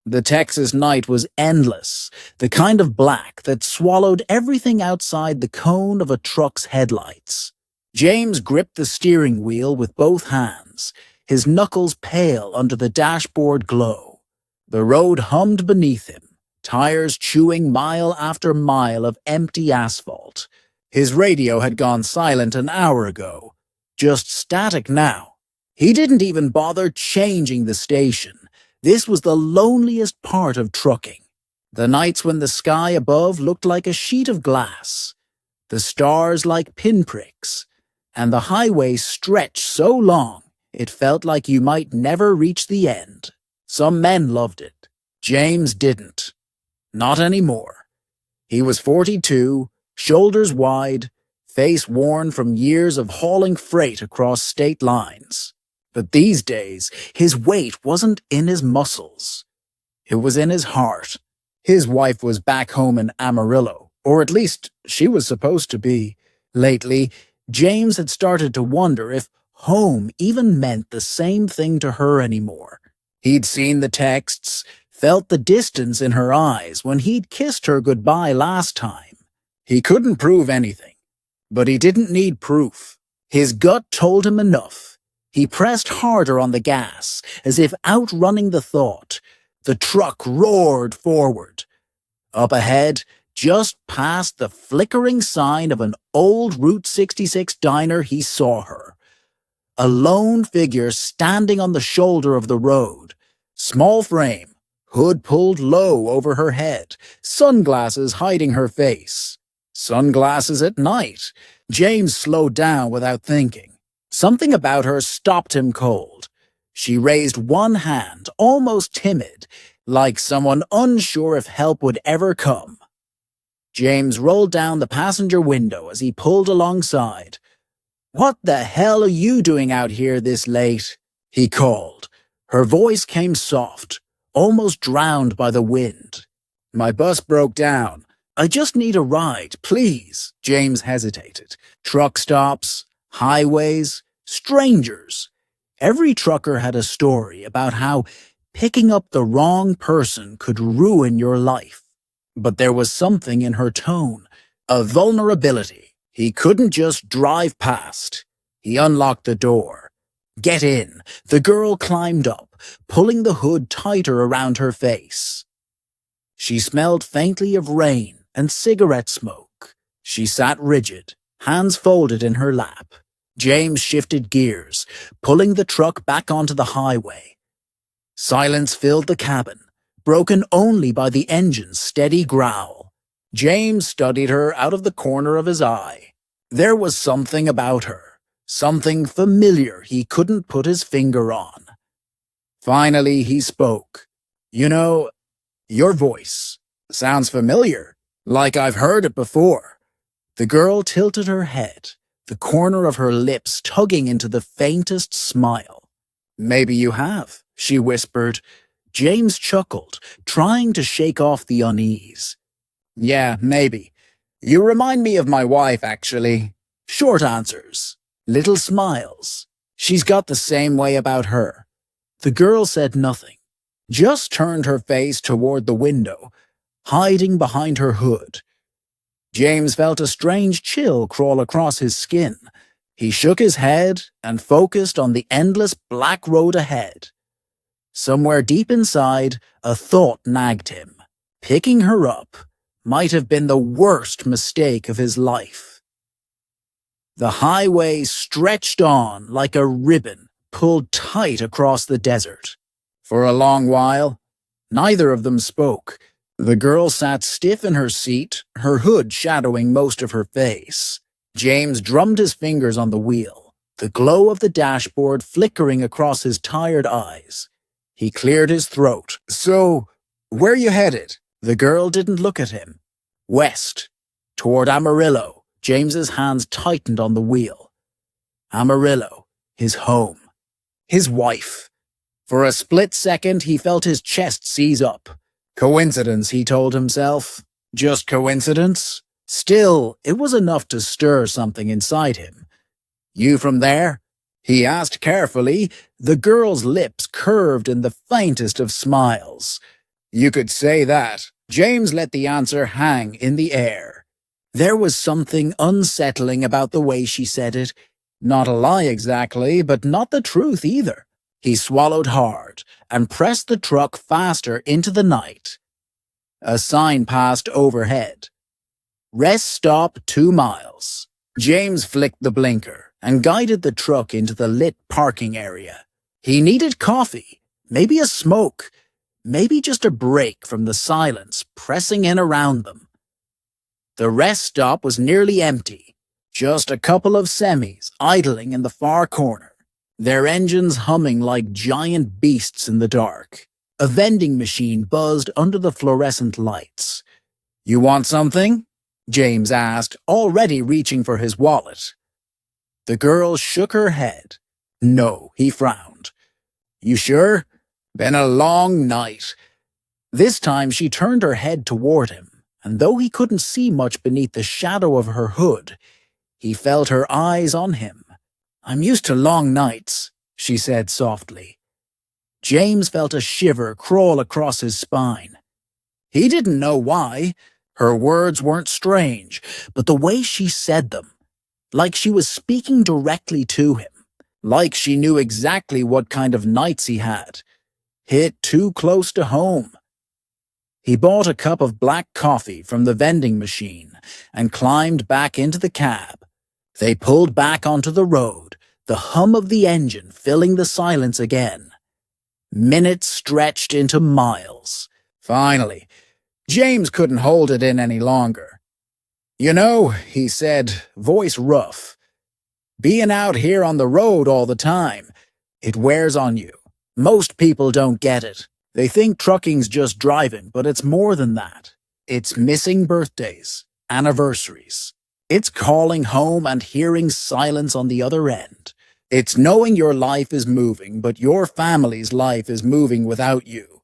The Texas night was endless, the kind of black that swallowed everything outside the cone of a truck's headlights. James gripped the steering wheel with both hands, his knuckles pale under the dashboard glow. The road hummed beneath him, tires chewing mile after mile of empty asphalt. His radio had gone silent an hour ago, just static now. He didn't even bother changing the station. This was the loneliest part of trucking. The nights when the sky above looked like a sheet of glass, the stars like pinpricks, and the highway stretched so long it felt like you might never reach the end. Some men loved it. James didn't. Not anymore. He was 42, shoulders wide, face worn from years of hauling freight across state lines. But these days, his weight wasn't in his muscles. It was in his heart. His wife was back home in Amarillo, or at least she was supposed to be. Lately, James had started to wonder if home even meant the same thing to her anymore. He'd seen the texts, felt the distance in her eyes when he'd kissed her goodbye last time. He couldn't prove anything, but he didn't need proof. His gut told him enough. He pressed harder on the gas, as if outrunning the thought. The truck roared forward. Up ahead, just past the flickering sign of an old Route 66 diner, he saw her. A lone figure standing on the shoulder of the road. Small frame, hood pulled low over her head, sunglasses hiding her face. Sunglasses at night. James slowed down without thinking. Something about her stopped him cold. She raised one hand, almost timid, like someone unsure if help would ever come. James rolled down the passenger window as he pulled alongside. "What the hell are you doing out here this late?" he called. Her voice came soft, almost drowned by the wind. "My bus broke down. I just need a ride, please." James hesitated. Truck stops, highways, strangers. Every trucker had a story about how picking up the wrong person could ruin your life. But there was something in her tone, a vulnerability. He couldn't just drive past. He unlocked the door. "Get in." The girl climbed up, pulling the hood tighter around her face. She smelled faintly of rain and cigarette smoke. She sat rigid, hands folded in her lap. James shifted gears, pulling the truck back onto the highway. Silence filled the cabin, broken only by the engine's steady growl. James studied her out of the corner of his eye. There was something about her, something familiar he couldn't put his finger on. Finally, he spoke. "You know, your voice sounds familiar, like I've heard it before." The girl tilted her head, the corner of her lips tugging into the faintest smile. "Maybe you have," she whispered. James chuckled, trying to shake off the unease. "Yeah, maybe. You remind me of my wife, actually." Short answers, little smiles. She's got the same way about her. The girl said nothing, just turned her face toward the window, hiding behind her hood. James felt a strange chill crawl across his skin. He shook his head and focused on the endless black road ahead. Somewhere deep inside, a thought nagged him. Picking her up might have been the worst mistake of his life. The highway stretched on like a ribbon pulled tight across the desert. For a long while, neither of them spoke. The girl sat stiff in her seat, her hood shadowing most of her face. James drummed his fingers on the wheel, the glow of the dashboard flickering across his tired eyes. He cleared his throat. "So, where you headed?" The girl didn't look at him. "West, toward Amarillo." James's hands tightened on the wheel. Amarillo, his home, his wife. For a split second, he felt his chest seize up. Coincidence, he told himself. Just coincidence? Still, it was enough to stir something inside him. "You from there?" he asked carefully. The girl's lips curved in the faintest of smiles. You could say that. James let the answer hang in the air. There was something unsettling about the way she said it. Not a lie exactly, but not the truth either. He swallowed hard and pressed the truck faster into the night. A sign passed overhead. Rest stop 2 miles. James flicked the blinker and guided the truck into the lit parking area. He needed coffee, maybe a smoke, maybe just a break from the silence pressing in around them. The rest stop was nearly empty, just a couple of semis idling in the far corner, their engines humming like giant beasts in the dark. A vending machine buzzed under the fluorescent lights. "You want something?" James asked, already reaching for his wallet. The girl shook her head. "No," he frowned. "You sure? Been a long night." This time she turned her head toward him, and though he couldn't see much beneath the shadow of her hood, he felt her eyes on him. "I'm used to long nights," she said softly. James felt a shiver crawl across his spine. He didn't know why. Her words weren't strange, but the way she said them, like she was speaking directly to him, like she knew exactly what kind of nights he had, hit too close to home. He bought a cup of black coffee from the vending machine and climbed back into the cab. They pulled back onto the road, the hum of the engine filling the silence again. Minutes stretched into miles. Finally, James couldn't hold it in any longer. "You know," he said, voice rough, "being out here on the road all the time, it wears on you. Most people don't get it. They think trucking's just driving, but it's more than that. It's missing birthdays, anniversaries. It's calling home and hearing silence on the other end. It's knowing your life is moving, but your family's life is moving without you."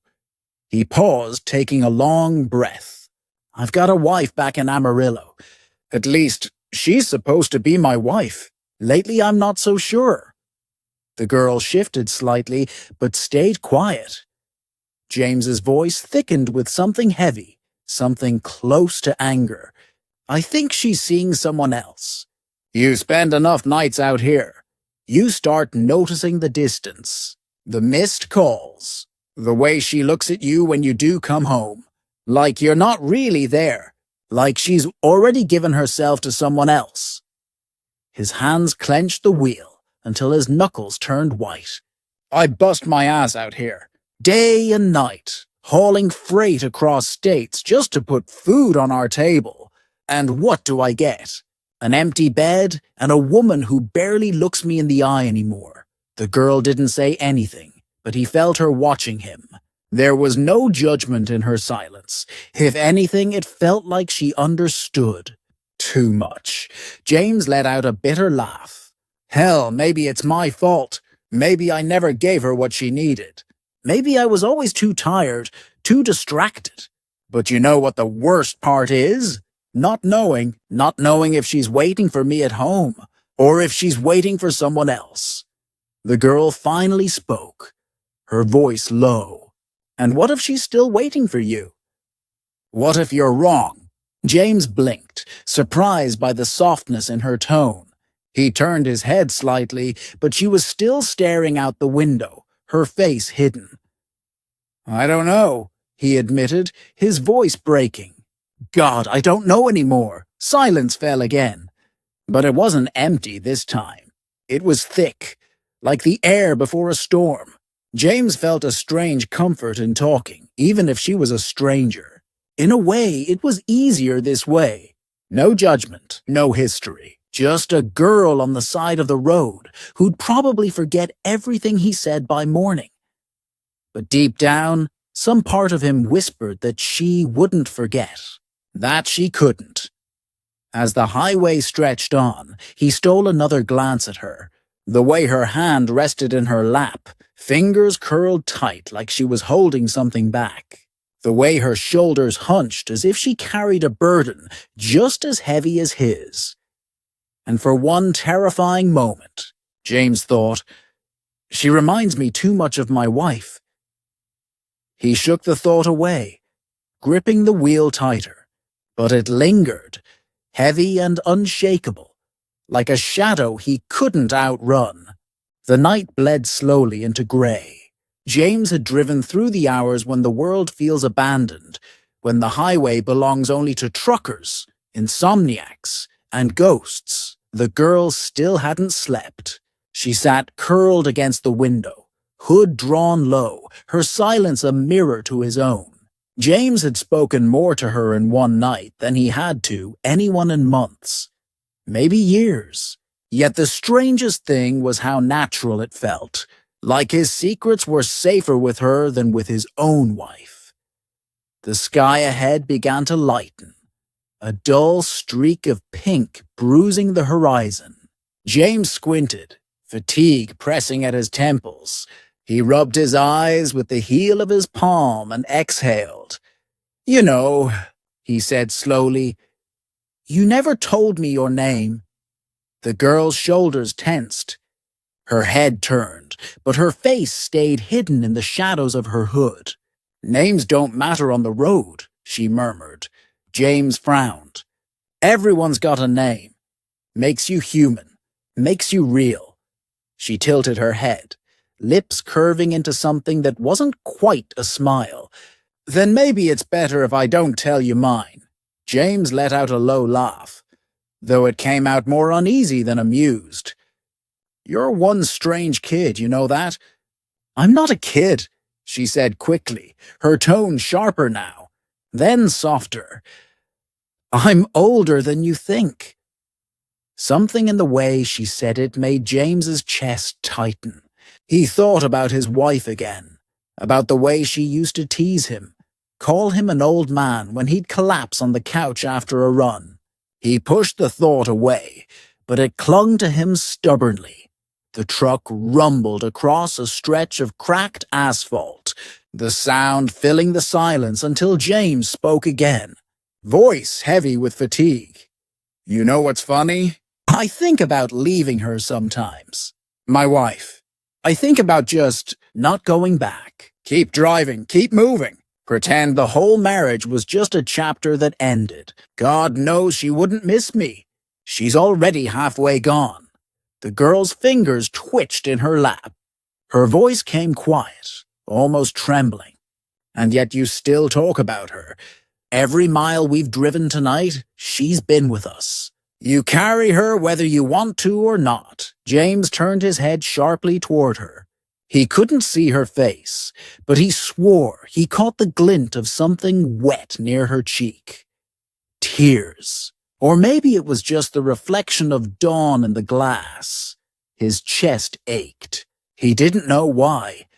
He paused, taking a long breath. "I've got a wife back in Amarillo. At least, she's supposed to be my wife. Lately, I'm not so sure." The girl shifted slightly, but stayed quiet. James's voice thickened with something heavy, something close to anger. "I think she's seeing someone else. You spend enough nights out here. You start noticing the distance, the missed calls, the way she looks at you when you do come home. Like you're not really there, like she's already given herself to someone else." His hands clenched the wheel until his knuckles turned white. "I bust my ass out here, day and night, hauling freight across states just to put food on our table. And what do I get? An empty bed and a woman who barely looks me in the eye anymore." The girl didn't say anything, but he felt her watching him. There was no judgment in her silence. If anything, it felt like she understood. Too much. James let out a bitter laugh. "Hell, maybe it's my fault. Maybe I never gave her what she needed. Maybe I was always too tired, too distracted. But you know what the worst part is? Not knowing if she's waiting for me at home, or if she's waiting for someone else." The girl finally spoke, her voice low. "And what if she's still waiting for you? What if you're wrong?" James blinked, surprised by the softness in her tone. He turned his head slightly, but she was still staring out the window, her face hidden. "I don't know," he admitted, his voice breaking. "God, I don't know anymore." Silence fell again. But it wasn't empty this time. It was thick, like the air before a storm. James felt a strange comfort in talking, even if she was a stranger. In a way, it was easier this way. No judgment, no history. Just a girl on the side of the road who'd probably forget everything he said by morning. But deep down, some part of him whispered that she wouldn't forget. That she couldn't. As the highway stretched on, he stole another glance at her. The way her hand rested in her lap, fingers curled tight like she was holding something back. The way her shoulders hunched as if she carried a burden just as heavy as his. And for one terrifying moment, James thought, "She reminds me too much of my wife." He shook the thought away, gripping the wheel tighter. But it lingered, heavy and unshakable, like a shadow he couldn't outrun. The night bled slowly into grey. James had driven through the hours when the world feels abandoned, when the highway belongs only to truckers, insomniacs, and ghosts. The girl still hadn't slept. She sat curled against the window, hood drawn low, her silence a mirror to his own. James had spoken more to her in one night than he had to anyone in months, maybe years. Yet the strangest thing was how natural it felt, like his secrets were safer with her than with his own wife. The sky ahead began to lighten, a dull streak of pink bruising the horizon. James squinted, fatigue pressing at his temples. He rubbed his eyes with the heel of his palm and exhaled. "You know," he said slowly, "you never told me your name." The girl's shoulders tensed. Her head turned, but her face stayed hidden in the shadows of her hood. "Names don't matter on the road," she murmured. James frowned. "Everyone's got a name. Makes you human. Makes you real." She tilted her head, lips curving into something that wasn't quite a smile. "Then maybe it's better if I don't tell you mine." James let out a low laugh, though it came out more uneasy than amused. "You're one strange kid, you know that?" "I'm not a kid," she said quickly, her tone sharper now, then softer. "I'm older than you think." Something in the way she said it made James's chest tighten. He thought about his wife again, about the way she used to tease him, call him an old man when he'd collapse on the couch after a run. He pushed the thought away, but it clung to him stubbornly. The truck rumbled across a stretch of cracked asphalt, the sound filling the silence until James spoke again, voice heavy with fatigue. "You know what's funny? I think about leaving her sometimes. My wife. I think about just not going back. Keep driving, keep moving. Pretend the whole marriage was just a chapter that ended. God knows she wouldn't miss me. She's already halfway gone." The girl's fingers twitched in her lap. Her voice came quiet, almost trembling. "And yet you still talk about her. Every mile we've driven tonight, she's been with us. You carry her whether you want to or not." James turned his head sharply toward her. He couldn't see her face, but he swore he caught the glint of something wet near her cheek. Tears. Or maybe it was just the reflection of dawn in the glass. His chest ached. He didn't know why.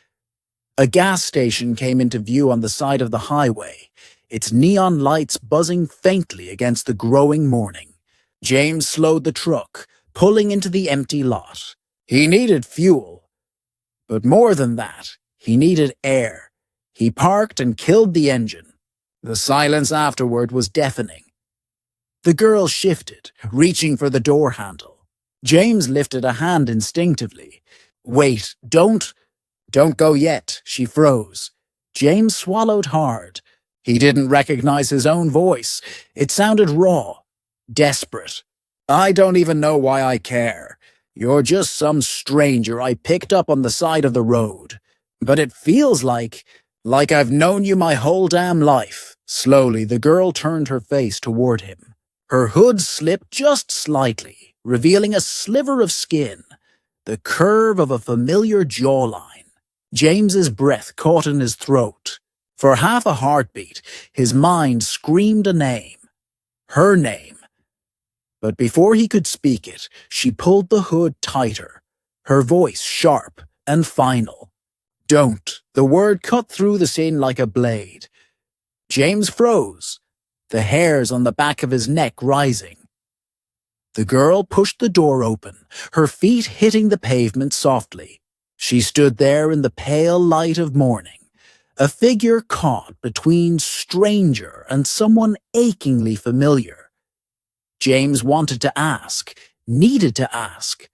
A gas station came into view on the side of the highway, its neon lights buzzing faintly against the growing morning. James slowed the truck, pulling into the empty lot. He needed fuel. But more than that, he needed air. He parked and killed the engine. The silence afterward was deafening. The girl shifted, reaching for the door handle. James lifted a hand instinctively. "Wait, don't go yet," she froze. James swallowed hard. He didn't recognize his own voice. It sounded raw, desperate. "I don't even know why I care. You're just some stranger I picked up on the side of the road. But it feels like I've known you my whole damn life." Slowly, the girl turned her face toward him. Her hood slipped just slightly, revealing a sliver of skin, the curve of a familiar jawline. James's breath caught in his throat. For half a heartbeat, his mind screamed a name. Her name. But before he could speak it, she pulled the hood tighter, her voice sharp and final. "Don't." The word cut through the scene like a blade. James froze, the hairs on the back of his neck rising. The girl pushed the door open, her feet hitting the pavement softly. She stood there in the pale light of morning, a figure caught between stranger and someone achingly familiar. James wanted to ask, needed to ask,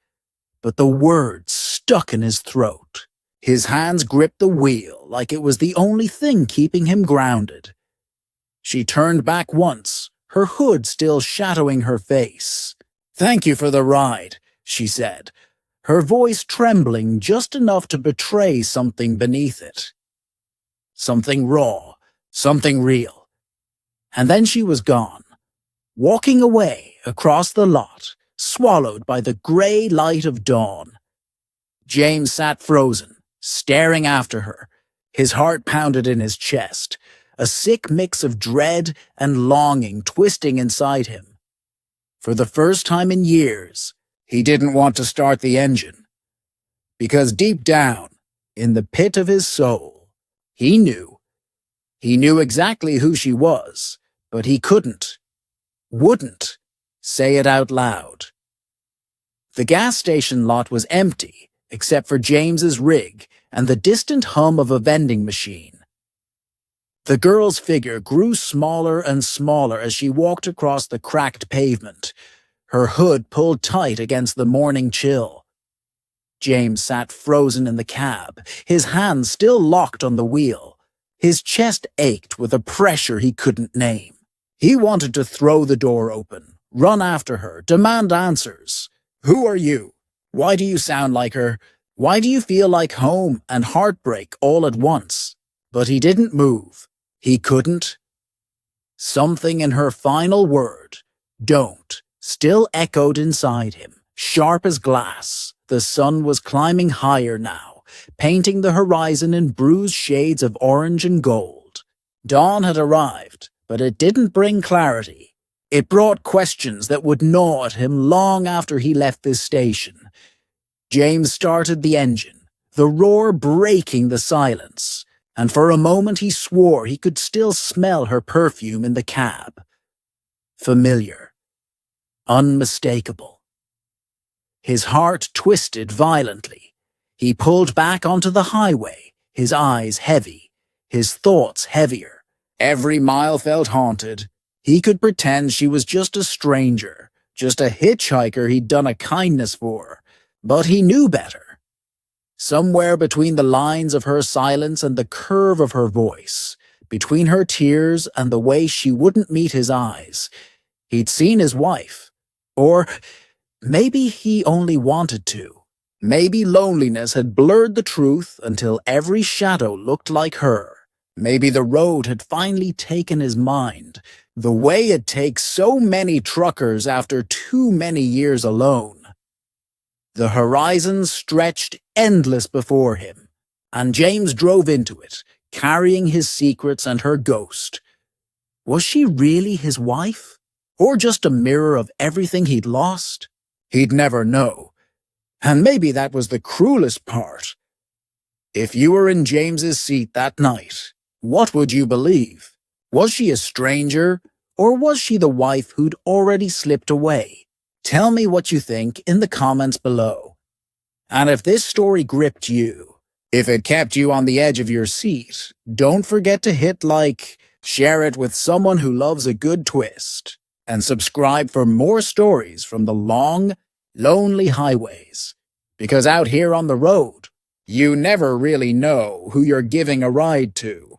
but the words stuck in his throat. His hands gripped the wheel like it was the only thing keeping him grounded. She turned back once, her hood still shadowing her face. "Thank you for the ride," she said, her voice trembling just enough to betray something beneath it. Something raw, something real. And then she was gone, walking away across the lot, swallowed by the grey light of dawn. James sat frozen, staring after her. His heart pounded in his chest, a sick mix of dread and longing twisting inside him. For the first time in years, he didn't want to start the engine. Because deep down, in the pit of his soul, he knew. He knew exactly who she was, but he wouldn't, say it out loud. The gas station lot was empty, except for James's rig and the distant hum of a vending machine. The girl's figure grew smaller and smaller as she walked across the cracked pavement, her hood pulled tight against the morning chill. James sat frozen in the cab, his hands still locked on the wheel. His chest ached with a pressure he couldn't name. He wanted to throw the door open, run after her, demand answers. Who are you? Why do you sound like her? Why do you feel like home and heartbreak all at once? But he didn't move. He couldn't. Something in her final word, "don't," still echoed inside him, sharp as glass. The sun was climbing higher now, painting the horizon in bruised shades of orange and gold. Dawn had arrived, but it didn't bring clarity. It brought questions that would gnaw at him long after he left this station. James started the engine, the roar breaking the silence, and for a moment he swore he could still smell her perfume in the cab. Familiar. Unmistakable. His heart twisted violently. He pulled back onto the highway, his eyes heavy, his thoughts heavier. Every mile felt haunted. He could pretend she was just a stranger, just a hitchhiker he'd done a kindness for. But he knew better. Somewhere between the lines of her silence and the curve of her voice, between her tears and the way she wouldn't meet his eyes, he'd seen his wife. Or maybe he only wanted to. Maybe loneliness had blurred the truth until every shadow looked like her. Maybe the road had finally taken his mind, the way it takes so many truckers after too many years alone. The horizon stretched endless before him, and James drove into it, carrying his secrets and her ghost. Was she really his wife? Or just a mirror of everything he'd lost? He'd never know. And maybe that was the cruelest part. If you were in James's seat that night, what would you believe? Was she a stranger, or was she the wife who'd already slipped away? Tell me what you think in the comments below. And if this story gripped you, if it kept you on the edge of your seat, don't forget to hit like, share it with someone who loves a good twist, and subscribe for more stories from the long, lonely highways. Because out here on the road, you never really know who you're giving a ride to.